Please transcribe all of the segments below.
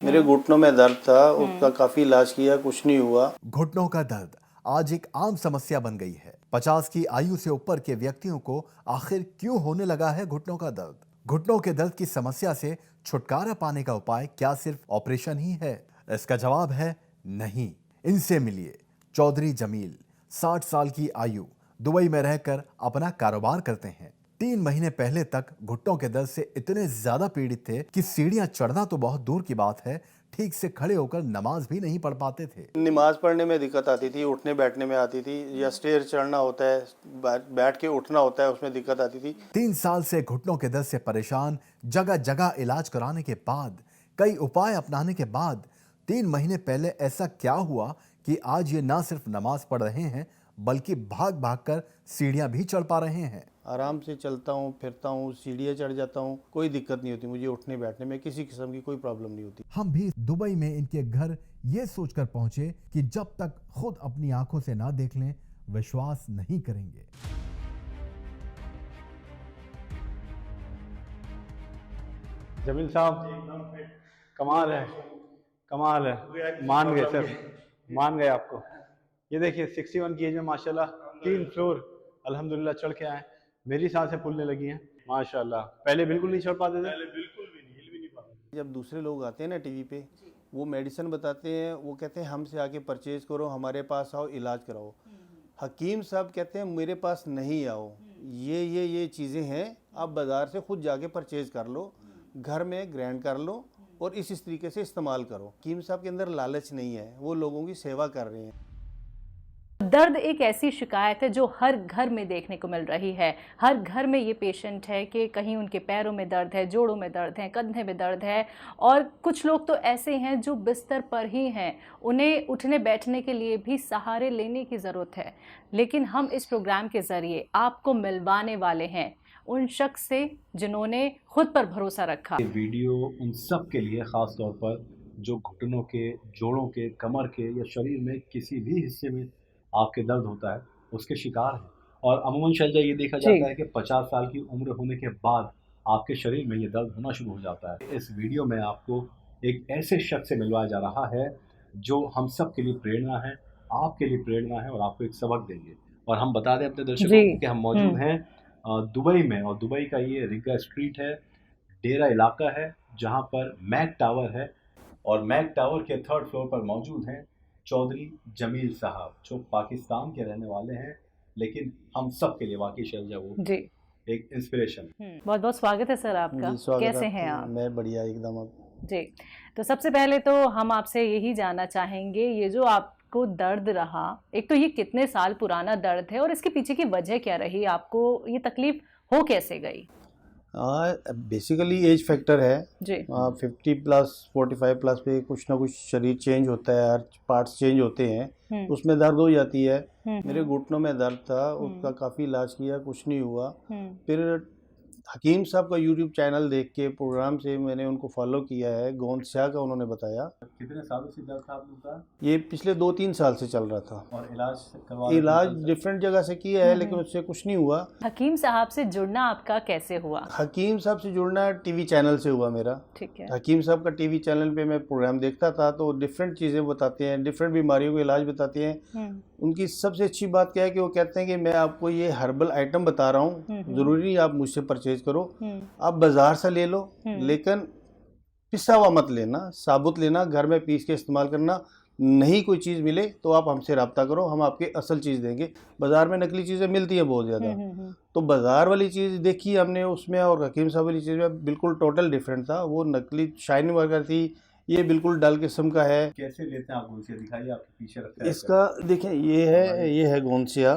मेरे घुटनों में दर्द था, उसका काफी इलाज किया, कुछ नहीं हुआ। घुटनों का दर्द आज एक आम समस्या बन गई है। 50 की आयु से ऊपर के व्यक्तियों को आखिर क्यों होने लगा है घुटनों का दर्द? घुटनों के दर्द की समस्या से छुटकारा पाने का उपाय क्या सिर्फ ऑपरेशन ही है? इसका जवाब है नहीं। इनसे मिलिए। चौधरी जमील 60 साल की आयु, दुबई में रहकर अपना कारोबार करते हैं। 3 महीने पहले तक घुटनों के दर्द से इतने ज्यादा पीड़ित थे कि सीढ़ियां चढ़ना तो बहुत दूर की बात है, ठीक से खड़े होकर नमाज भी नहीं पढ़ पाते थे। नमाज पढ़ने में दिक्कत आती थी, उठने बैठने में आती थी, या स्टेयर चढ़ना होता है, बैठ के उठना होता है, उसमें दिक्कत आती थी। 3 साल से घुटनों के दर्द से परेशान, जगह जगह इलाज कराने के बाद, कई उपाय अपनाने के बाद 3 महीने पहले ऐसा क्या हुआ कि आज ये ना सिर्फ नमाज पढ़ रहे हैं बल्कि भाग भाग कर सीढ़ियां भी चढ़ पा रहे हैं। आराम से चलता हूँ, फिरता हूँ, सीढ़ियाँ चढ़ जाता हूँ, कोई दिक्कत नहीं होती मुझे उठने बैठने में, किसी किस्म की कोई प्रॉब्लम नहीं होती। हम भी दुबई में इनके घर ये सोचकर पहुंचे कि जब तक खुद अपनी आंखों से ना देख लें, विश्वास नहीं करेंगे। जमील साहब कमाल है, कमाल है, मान गए सर, मान गए आपको। ये देखिए 61 की एज में माशाल्लाह 3 फ्लोर अल्हम्दुलिल्लाह चढ़ के आए। मेरी सांसें फूलने लगी हैं माशाल्लाह। पहले बिल्कुल नहीं चढ़ पाते थे, पहले बिल्कुल भी नहीं, हिल भी नहीं पाते। जब दूसरे लोग आते हैं ना टीवी पे, वो मेडिसिन बताते हैं, वो कहते हैं हमसे आके परचेज करो, हमारे पास आओ, इलाज कराओ। हकीम साहब कहते हैं मेरे पास नहीं आओ, ये चीज़ें हैं, आप बाज़ार से खुद जाके परचेज कर लो, घर में ग्राइंड कर लो और इस तरीके से इस्तेमाल करो। हकीम साहब के अंदर लालच नहीं है, वो लोगों की सेवा कर रहे हैं। दर्द एक ऐसी शिकायत है जो हर घर में देखने को मिल रही है। हर घर में ये पेशेंट है कि कहीं उनके पैरों में दर्द है, जोड़ों में दर्द है, कंधे में दर्द है, और कुछ लोग तो ऐसे हैं जो बिस्तर पर ही हैं, उन्हें उठने बैठने के लिए भी सहारे लेने की ज़रूरत है। लेकिन हम इस प्रोग्राम के ज़रिए आपको मिलवाने वाले हैं उन शख्स से जिन्होंने खुद पर भरोसा रखा। ये वीडियो उन सब के लिए ख़ास तौर पर जो घुटनों के, जोड़ों के, कमर के या शरीर में किसी भी हिस्से में आपके दर्द होता है, उसके शिकार हैं। और अमूमन शैलजा ये देखा जाता है कि 50 साल की उम्र होने के बाद आपके शरीर में ये दर्द होना शुरू हो जाता है। इस वीडियो में आपको एक ऐसे शख्स से मिलवाया जा रहा है जो हम सब के लिए प्रेरणा है, आपके लिए प्रेरणा है, और आपको एक सबक देंगे। और हम बता दें अपने दर्शकों को कि हम मौजूद हैं दुबई में, और दुबई का ये रिगा स्ट्रीट है, डेरा इलाका है, जहाँ पर मैक टावर है, और मैक टावर के 3rd फ्लोर पर मौजूद हैं चौधरी जमील साहब, जो पाकिस्तान के रहने वाले हैं, लेकिन हम सब के लिए वाकई शैलजा वो जी एक इंस्पिरेशन। बहुत बहुत स्वागत है सर आपका। जी, स्वागत कैसे आपका। हैं आप? मैं बढ़िया एकदम। आप जी, तो सबसे पहले तो हम आपसे यही जानना चाहेंगे, ये जो आपको दर्द रहा, एक तो ये कितने साल पुराना दर्द है और इसके पीछे की वजह क्या रही? आपको ये तकलीफ हो कैसे गई? बेसिकली एज फैक्टर है जी। 50 प्लस 45 प्लस पे कुछ ना कुछ शरीर चेंज होता है, हर पार्ट्स चेंज होते हैं, उसमें दर्द हो जाती है। मेरे घुटनों में दर्द था, उसका काफ़ी इलाज किया, कुछ नहीं हुआ। फिर हकीम साहब का यूट्यूब चैनल देख के, प्रोग्राम से मैंने उनको फॉलो किया है, गोंदस्या का उन्होंने बताया। कितने सालों से दर्द था आपको का? ये पिछले 2-3 साल से चल रहा था, और इलाज डिफरेंट जगह से किया है, लेकिन उससे कुछ नहीं हुआ। हकीम साहब से जुड़ना आपका कैसे हुआ? हकीम साहब से जुड़ना टीवी चैनल से हुआ मेरा। ठीक है। हकीम साहब का टीवी चैनल पे मैं प्रोग्राम देखता था, तो डिफरेंट चीज़ें बताते हैं, डिफरेंट बीमारियों के इलाज बताते हैं। उनकी सबसे अच्छी बात क्या है कि वो कहते हैं कि मैं आपको ये हर्बल आइटम बता रहा हूँ, ज़रूरी नहीं आप मुझसे परचेज करो, आप बाज़ार से ले लो, लेकिन पिसा हुआ मत लेना, साबुत लेना, घर में पीस के इस्तेमाल करना। नहीं कोई चीज़ मिले तो आप हमसे रब्ता करो, हम आपके असल चीज़ देंगे। बाज़ार में नकली चीज़ें मिलती हैं बहुत ज़्यादा, तो बाज़ार वाली चीज़ देखी हमने उसमें, और हकीम साहब वाली चीज़ में बिल्कुल टोटल डिफरेंट था। वो नकली शाइनिंग वगैरह थी, ये बिल्कुल डल किस्म का है। कैसे लेते हैं आप? गोंसिया दिखाइए, आपके पीछे रखा है इसका देखें, ये है गोंसिया।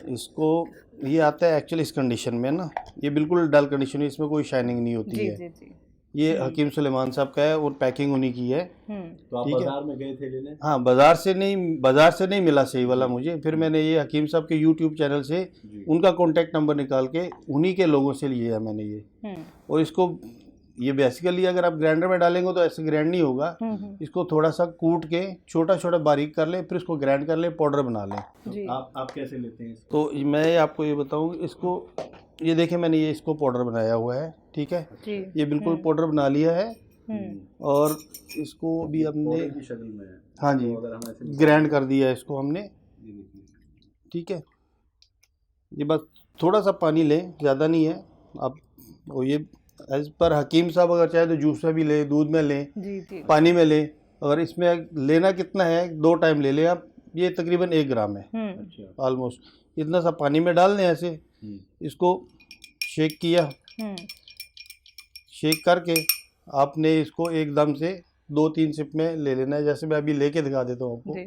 इसको ये आता है एक्चुअली इस कंडीशन में ना, ये बिल्कुल डल कंडीशन है, इसमें कोई शाइनिंग नहीं होती है। जी। ये हकीम सुलेमान साहब का है और पैकिंग उन्हीं की है। तो आप ठीक है। बाजार में गए थे लेने? हाँ, बाजार से नहीं मिला सही वाला मुझे। फिर मैंने ये हकीम साहब के यूट्यूब चैनल से उनका कॉन्टैक्ट नंबर निकाल के उन्हीं के लोगों से लिया मैंने ये। और इसको ये बेसिकली अगर आप ग्राइंडर में डालेंगे तो ऐसे ग्राइंड नहीं होगा। इसको थोड़ा सा कूट के छोटा छोटा बारीक कर ले, फिर इसको ग्राइंड कर ले, पाउडर बना लें। जी। आप कैसे लेते हैं इसको? तो मैं आपको ये बताऊँ, इसको ये देखें, मैंने ये इसको पाउडर बनाया हुआ है, ठीक है। जी। ये बिल्कुल पाउडर बना लिया है। और इसको भी हमने की शक्ल में है। हाँ जी तो अगर हम ऐसे ग्राइंड कर दिया इसको हमने, ये देखिए, ठीक है। ये बस थोड़ा सा पानी लें, ज़्यादा नहीं है। आप वो ये एज पर हकीम साहब अगर चाहे तो जूस में भी लें, दूध में लें, जी जी पानी में लें। अगर इसमें लेना कितना है, 2 टाइम ले लें आप। ये तकरीबन 1 ग्राम है अच्छा, ऑलमोस्ट। इतना सा पानी में डाल दें ऐसे, इसको शेक किया, शेक करके आपने इसको एकदम से 2-3 सिप में ले लेना है। जैसे मैं अभी लेके दिखा देता हूँ आपको। जी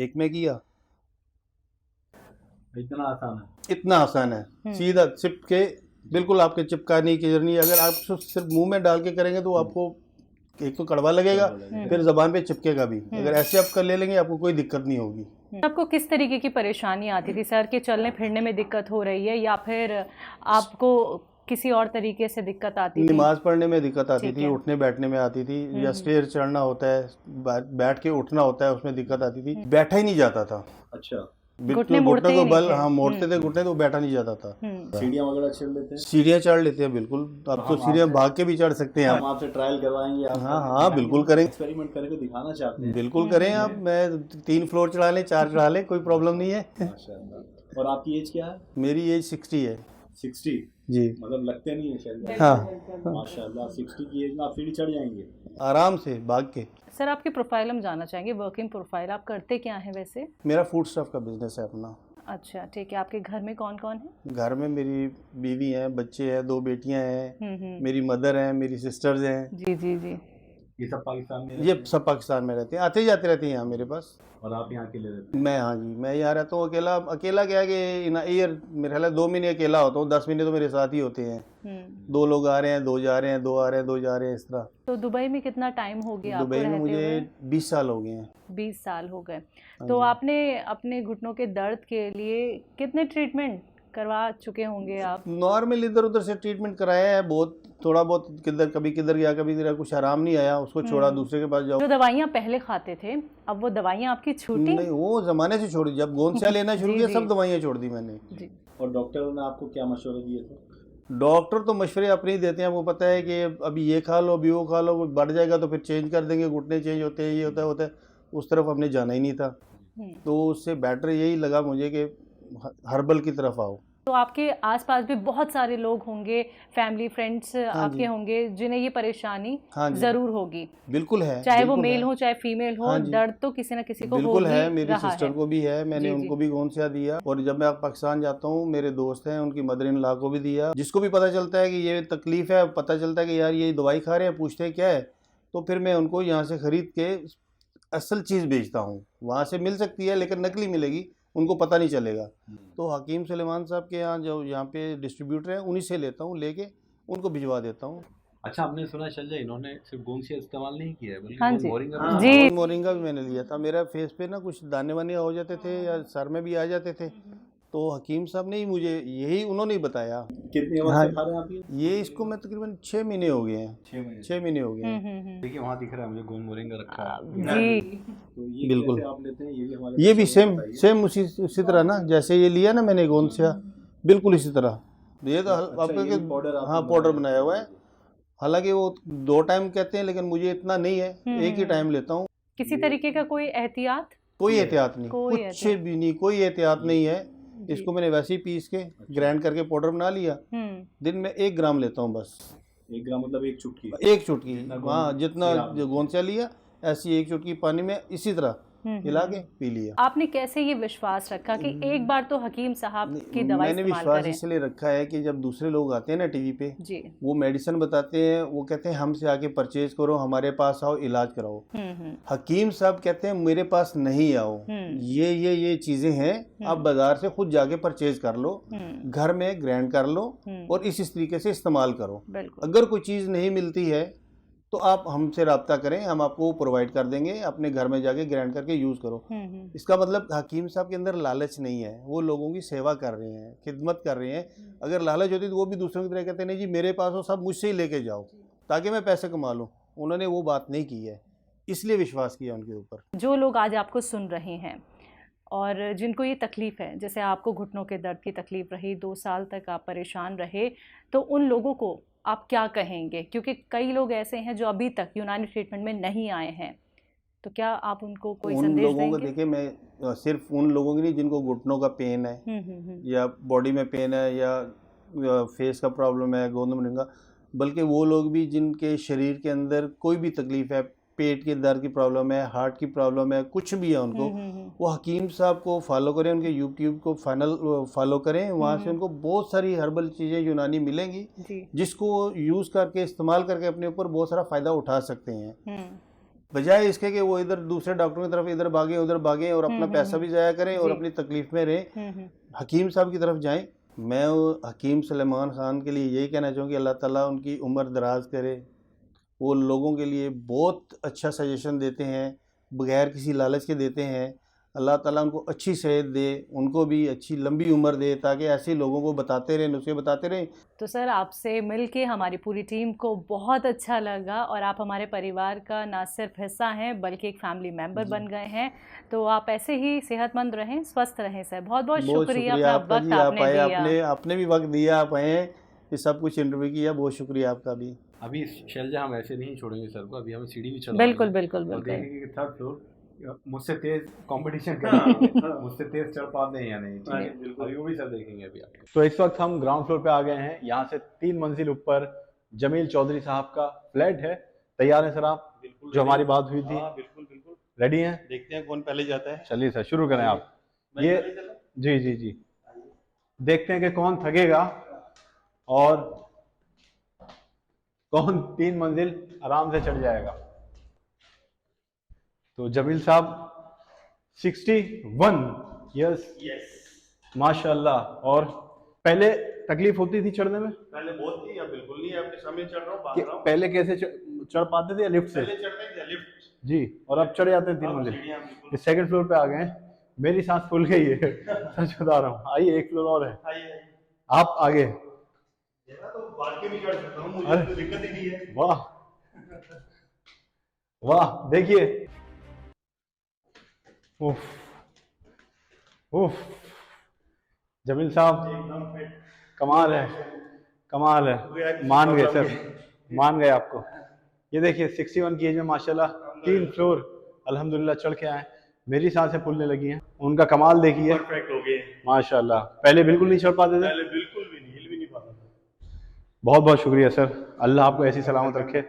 एक में किया, इतना आसान है। इतना आसान है। सीधा चिप के बिल्कुल आपके चिपकाने की जरूरत नहीं है। अगर आप सिर्फ मुंह में डाल के करेंगे तो आपको एक तो कड़वा लगेगा, फिर जबान पे चिपकेगा भी। अगर ऐसे आप कर ले लेंगे आपको कोई दिक्कत नहीं होगी। आपको किस तरीके की परेशानी आती थी सर, के चलने फिरने में दिक्कत हो रही है या फिर आपको किसी और तरीके से दिक्कत आती थी? नमाज पढ़ने में दिक्कत आती ठीक थी, है। उठने बैठने में आती थी, या स्टेयर चढ़ना होता है, बैठ के उठना होता है, उसमें दिक्कत आती थी। बैठा ही नहीं जाता था। अच्छा, घुटने मुड़ते ही को नहीं बल, थे। हाँ मोड़ते थे घुटने, तो बैठा नहीं जाता था। सीढ़ियाँ वगैरह चढ़ लेते हैं? सीढ़ियाँ चढ़ लेते हैं बिल्कुल। अब तो सीढ़ियाँ भाग के भी चढ़ सकते हैं हम आप। आपसे ट्रायल करवाएंगे आप? हाँ हाँ बिल्कुल करें, एक्सपेरिमेंट करके दिखाना चाहते हैं? बिल्कुल करें आप। मैं 3 फ्लोर चढ़ा लें, 4 चढ़ा लें, कोई प्रॉब्लम नहीं है। माशाल्लाह। और आपकी एज क्या है? मेरी एज 60 है 60? जी। मतलब लगते नहीं है शायद। हाँ माशाल्लाह, 60 की एज में आप सीढ़ी चढ़ जाएंगे? आराम से भाग के। सर आपकी प्रोफाइल हम जानना चाहेंगे, वर्किंग प्रोफाइल। आप करते क्या हैं वैसे? मेरा फूड स्टफ का बिजनेस है अपना। अच्छा ठीक है। आपके घर में कौन कौन है? घर में मेरी बीवी है, बच्चे हैं, 2 बेटियां हैं, मेरी मदर हैं, मेरी सिस्टर्स हैं। जी जी जी। ये सब पाकिस्तान में? ये सब पाकिस्तान में रहते हैं, आते जाते रहते हैं यहाँ मेरे पास। और आप यहाँ अकेले रहते हैं? मैं, हाँ जी, मैं यहाँ रहता हूँ अकेला। अकेला क्या है कि इन ईयर मेरे ख्याल है 2 महीने अकेला होता हूँ, 10 महीने तो मेरे साथ ही होते हैं। 2 लोग आ रहे हैं, 2 जा रहे हैं, 2 आ रहे हैं, 2 जा रहे हैं, इस तरह। तो दुबई में कितना टाइम हो गया आपको दुबई में रहते मुझे हुए? 20 साल हो गए हैं। 20 साल हो गए। तो आपने अपने घुटनों के दर्द के लिए कितने ट्रीटमेंट करवा चुके होंगे आप? नॉर्मल इधर उधर से ट्रीटमेंट कराया है, बहुत थोड़ा बहुत, किधर कभी किधर गया, कभी किधर, कुछ आराम नहीं आया, उसको छोड़ा, दूसरे के पास जाओ। जो दवाइयाँ पहले खाते थे अब वो दवाइयाँ आपकी छूटी? नहीं, वो जमाने से छोड़ी। जब गोंदसिया लेना शुरू जी, किया जी। सब दवाइयाँ छोड़ दी मैंने। जी। और डॉक्टरों ने आपको क्या मशवरे दिए थे? डॉक्टर तो मशवरे अपने ही देते हैं। वो पता है कि अभी ये खा लो, अभी वो खा लो, बढ़ जाएगा तो फिर चेंज कर देंगे, घुटने चेंज होते हैं, ये होता है। उस तरफ हमने जाना ही नहीं था। तो उससे बेटर यही लगा मुझे कि हर्बल की तरफ आओ। तो आपके आसपास भी बहुत सारे लोग होंगे, फैमिली फ्रेंड्स आपके होंगे जिन्हें ये परेशानी हाँ जी, जरूर होगी। बिल्कुल है, चाहे वो बिल्कुल मेल है। हो चाहे फीमेल हो, हाँ जी। दर्द तो किसी न किसी को हो बिल्कुल ही है, मेरी रहा सिस्टर है। को भी है, मैंने जी, उनको जी। भी गोंदसिया दिया। और जब मैं पाकिस्तान जाता हूँ, मेरे दोस्त हैं, उनकी मदर इन लॉ को भी दिया। जिसको भी पता चलता है कि ये तकलीफ है, पता चलता है कि यार ये दवाई खा रहे हैं, पूछते हैं क्या है, तो फिर मैं उनको यहाँ से खरीद के असल चीज़ बेचता हूँ। वहाँ से मिल सकती है लेकिन नकली मिलेगी, उनको पता नहीं चलेगा। तो हकीम सुलेमान साहब के यहाँ जो यहाँ पे डिस्ट्रीब्यूटर हैं, उन्हीं से लेता हूँ, लेके उनको भिजवा देता हूँ। अच्छा, हमने सुना चल जाए इन्होंने सिर्फ गोंदसिया इस्तेमाल नहीं किया है, बल्कि हाँ गोंद जी। मोरिंगा हाँ, भी- जी। मोरिंगा भी मैंने लिया था। मेरा फेस पे ना कुछ दाने वाने हो जाते थे या सर में भी आ जाते थे, तो हकीम साहब ने ही मुझे यही उन्होंने ही बताया। कितने वक्त हाँ। से खा रहे हैं आप ये इसको मैं तकरीबन 6 महीने हो गए हैं। 6 महीने। 6 महीने हो गए हैं। देखिए वहाँ दिख रहा है मुझे गोंद मोरिंगा रखा है। जी। तो ये बिल्कुल। कैसे आप लेते हैं? ये भी हमारे ये भी दर्शकों सेम को बताइए। सेम उसी तरह ना, जैसे ये लिया ना मैंने गोंदसिया, बिल्कुल इसी तरह। ये तो अच्छा, आपके ये भी पाउडर आपने हाँ पाउडर बनाया हुआ है। हालांकि वो 2 टाइम कहते हैं, लेकिन मुझे इतना नहीं है, एक ही टाइम लेता हूँ। किसी तरीके का कोई एहतियात? कोई एहतियात नहीं, कोई कुछ एहतियात भी नहीं, कोई एहतियात नहीं है। इसको मैंने वैसे ही पीस के ग्राइंड करके पाउडर बना लिया। दिन में 1 ग्राम लेता हूँ बस। 1 ग्राम मतलब 1 चुटकी? 1 चुटकी, हाँ, जितना जो गोंदसिया लिया ऐसी 1 चुटकी पानी में इसी तरह हिला के पी लिया। आपने कैसे ये विश्वास रखा कि एक बार तो हकीम साहब की दवाई मैंने इस्तेमाल विश्वास करें? इसलिए रखा है कि जब दूसरे लोग आते हैं ना टीवी पे, जी। वो मेडिसिन बताते हैं, वो कहते हैं हमसे आके परचेज करो, हमारे पास आओ, इलाज कराओ। हकीम साहब कहते हैं मेरे पास नहीं आओ, ये चीजें हैं, आप बाजार से खुद जाके परचेज कर लो, घर में ग्राइंड कर लो और इस तरीके से इस्तेमाल करो। बिल्कुल। अगर कोई चीज़ नहीं मिलती है तो आप हमसे रब्ता करें, हम आपको प्रोवाइड कर देंगे, अपने घर में जाके ग्राइंड करके यूज़ करो। इसका मतलब हकीम साहब के अंदर लालच नहीं है, वो लोगों की सेवा कर रहे हैं, खिदमत कर रहे हैं। अगर लालच होती तो वो भी दूसरों की तरह कहते नहीं जी मेरे पास हो, सब मुझसे ही लेके जाओ ताकि मैं पैसे कमा लूँ। उन्होंने वो बात नहीं की है, इसलिए विश्वास किया उनके ऊपर। जो लोग आज आपको सुन रहे हैं और जिनको ये तकलीफ़ है, जैसे आपको घुटनों के दर्द की तकलीफ़ रही, 2 साल तक आप परेशान रहे, तो उन लोगों को आप क्या कहेंगे, क्योंकि कई लोग ऐसे हैं जो अभी तक यूनानी ट्रीटमेंट में नहीं आए हैं, तो क्या आप उनको कोई उन संदेश लोगों को देंगे? देखिए, मैं सिर्फ उन लोगों की नहीं जिनको घुटनों का पेन है या बॉडी में पेन है या फेस का प्रॉब्लम है, गोंद मुंडी का, बल्कि वो लोग भी जिनके शरीर के अंदर कोई भी तकलीफ है, पेट के दर्द की प्रॉब्लम है, हार्ट की प्रॉब्लम है, कुछ भी है उनको, वो हकीम साहब को फॉलो करें, उनके यूट्यूब को फॉलो करें। वहाँ से उनको बहुत सारी हर्बल चीज़ें यूनानी मिलेंगी जी। जिसको यूज़ करके, इस्तेमाल करके अपने ऊपर बहुत सारा फ़ायदा उठा सकते हैं, बजाय इसके कि वो इधर दूसरे डॉक्टरों की तरफ इधर भागे उधर भागे और अपना पैसा भी ज़ाया करें और जी। अपनी तकलीफ में रहें। हकीम साहब की तरफ जाएं। मैं हकीम सलेमान ख़ान के लिए यही कहना चाहूँगी, अल्लाह ताला उनकी उम्र दराज करे। वो लोगों के लिए बहुत अच्छा सजेशन देते हैं, बगैर किसी लालच के देते हैं। अल्लाह ताला उनको अच्छी सेहत दे, उनको भी अच्छी लंबी उम्र दे, ताकि ऐसे लोगों को बताते रहें, नुस्खे बताते रहें। तो सर, आपसे मिलके हमारी पूरी टीम को बहुत अच्छा लगा और आप हमारे परिवार का ना सिर्फ हिस्सा हैं बल्कि एक फैमिली मेंबर बन गए हैं। तो आप ऐसे ही सेहतमंद रहें, स्वस्थ रहें सर। बहुत बहुत शुक्रिया अपना आपका वक्त जी, आप आपने आए, दिया। आपने भी वक्त दिया, आप आए, ये सब कुछ इंटरव्यू किया, बहुत शुक्रिया आपका भी। अभी शैलजा हम ऐसे नहीं छोड़ेंगे सर को, अभी हमें सीढ़ी भी चढ़ा बिल्कुल बिल्कुल और बिल्कुल। देखेंगे कि थर्ड फ्लोर मुझसे तेज कंपटीशन करेंगे, मुझसे तेज चढ़ पाते हैं या नहीं, ठीक है, अभी वो भी सब देखेंगे अभी आप। तो इस वक्त हम ग्राउंड फ्लोर पे आ गए हैं। यहाँ से 3 मंजिल ऊपर जमील चौधरी साहब का फ्लैट है। तैयार है सर आप? बिल्कुल, जो हमारी बात हुई थी, बिल्कुल बिल्कुल रेडी हैं? देखते हैं कौन पहले जाता है। चलिए सर, शुरू करें आप। ये जी जी जी, देखते हैं कि कौन थकेगा और कौन 3 मंजिल आराम से चढ़ जाएगा। तो जमील साहब 61 यस माशाल्लाह। और पहले तकलीफ होती थी चढ़ने में? पहले बहुत थी, अब बिल्कुल नहीं, आपके सामने चढ़ रहा हूँ, भाग रहा हूँ। पहले कैसे चढ़ पाते थे या लिफ्ट से? पहले चढ़ते थे लिफ्ट जी, और अब चढ़ जाते हैं 3 मंजिल। इस सेकंड फ्लोर पे आ गए हैं। मेरी सांस फूल गई है सच बता रहा हूँ। आइए, एक फ्लोर और है, आप आगे। तो भाग के भी चढ़ सकता हूँ, मुझे कोई दिक्कत ही नहीं है। वाह वाह, देखिए, उफ उफ, जमील साहब एकदम फिट। कमाल है, कमाल है, मान गए सर, मान गए आपको। ये देखिए 61 की एज में माशाल्लाह 3 फ्लोर अल्हम्दुलिल्लाह चढ़ के आए। मेरी सांसें फूलने लगी हैं, उनका कमाल देखिए, परफेक्ट हो गए माशाल्लाह। पहले बिल्कुल नहीं चढ़ पाते थे? पहले बिल्कुल भी नहीं, हिल भी नहीं पाता था। बहुत बहुत शुक्रिया सर, अल्लाह आपको ऐसी सलामत रखे।